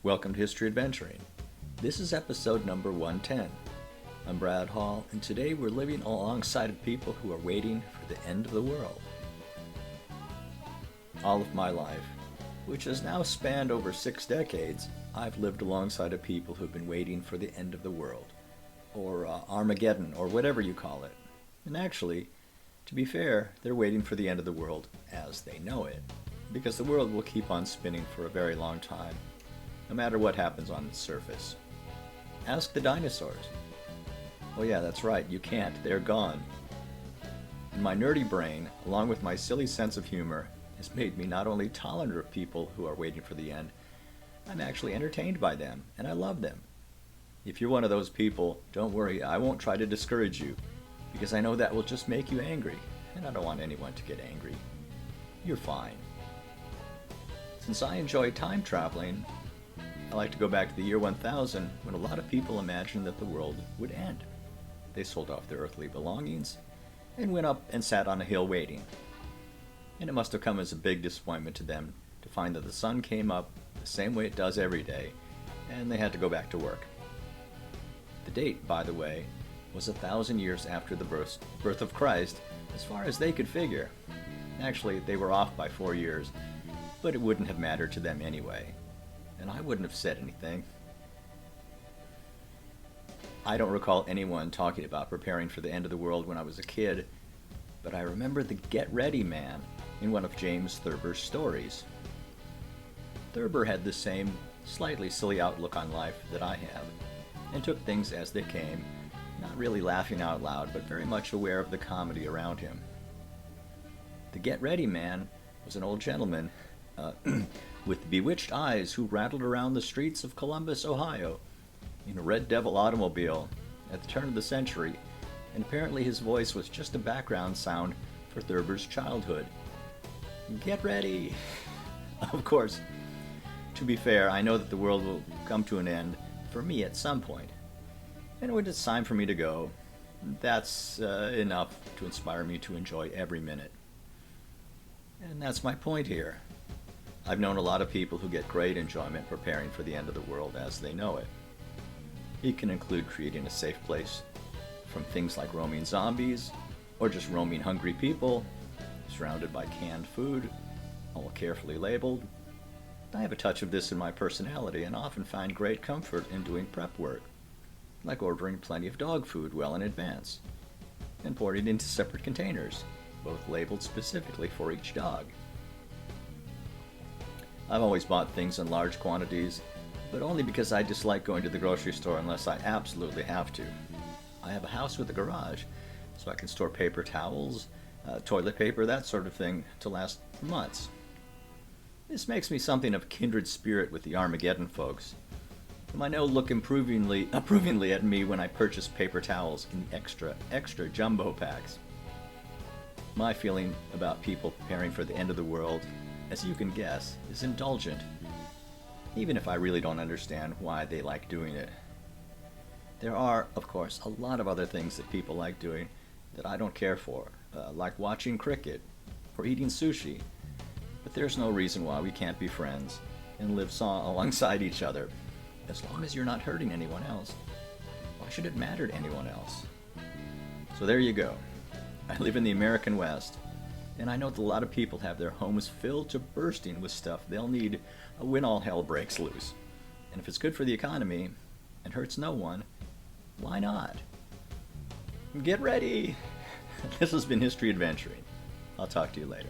Welcome to History Adventuring. This is episode number 110. I'm Brad Hall, and today we're living alongside of people who are waiting for the end of the world. All of my life, which has now spanned over 6 decades, I've lived alongside of people who've been waiting for the end of the world, or Armageddon, or whatever you call it. And actually, to be fair, they're waiting for the end of the world as they know it, because the world will keep on spinning for a very long time, no matter what happens on its surface. Ask the dinosaurs. Oh yeah, that's right, you can't, they're gone. And my nerdy brain, along with my silly sense of humor, has made me not only tolerant of people who are waiting for the end, I'm actually entertained by them, and I love them. If you're one of those people, don't worry, I won't try to discourage you, because I know that will just make you angry, and I don't want anyone to get angry. You're fine. Since I enjoy time traveling, I like to go back to the year 1000 when a lot of people imagined that the world would end. They sold off their earthly belongings and went up and sat on a hill waiting. And it must have come as a big disappointment to them to find that the sun came up the same way it does every day, and they had to go back to work. The date, by the way, was 1,000 years after the birth of Christ, as far as they could figure. Actually, they were off by 4 years, but it wouldn't have mattered to them anyway, and I wouldn't have said anything. I don't recall anyone talking about preparing for the end of the world when I was a kid, but I remember the Get Ready Man in one of James Thurber's stories. Thurber had the same slightly silly outlook on life that I have, and took things as they came, not really laughing out loud, but very much aware of the comedy around him. The Get Ready Man was an old gentleman with bewitched eyes who rattled around the streets of Columbus, Ohio, in a Red Devil automobile at the turn of the century, and apparently his voice was just a background sound for Thurber's childhood. Get ready! Of course, to be fair, I know that the world will come to an end for me at some point. And when it's time for me to go, that's enough to inspire me to enjoy every minute. And that's my point here. I've known a lot of people who get great enjoyment preparing for the end of the world as they know it. It can include creating a safe place from things like roaming zombies, or just roaming hungry people, surrounded by canned food, all carefully labeled. I have a touch of this in my personality and often find great comfort in doing prep work, like ordering plenty of dog food well in advance, and pouring it into separate containers, both labeled specifically for each dog. I've always bought things in large quantities, but only because I dislike going to the grocery store unless I absolutely have to. I have a house with a garage, so I can store paper towels, toilet paper, that sort of thing, to last months. This makes me something of a kindred spirit with the Armageddon folks, whom I know look approvingly at me when I purchase paper towels in extra jumbo packs. My feeling about people preparing for the end of the world, as you can guess, is indulgent, even if I really don't understand why they like doing it. There are, of course, a lot of other things that people like doing that I don't care for, like watching cricket or eating sushi, but there's no reason why we can't be friends and live alongside each other. As long as you're not hurting anyone else, why should it matter to anyone else? So there you go. I live in the American West, and I know that a lot of people have their homes filled to bursting with stuff they'll need when all hell breaks loose. And if it's good for the economy and hurts no one, why not? Get ready! This has been History Adventuring. I'll talk to you later.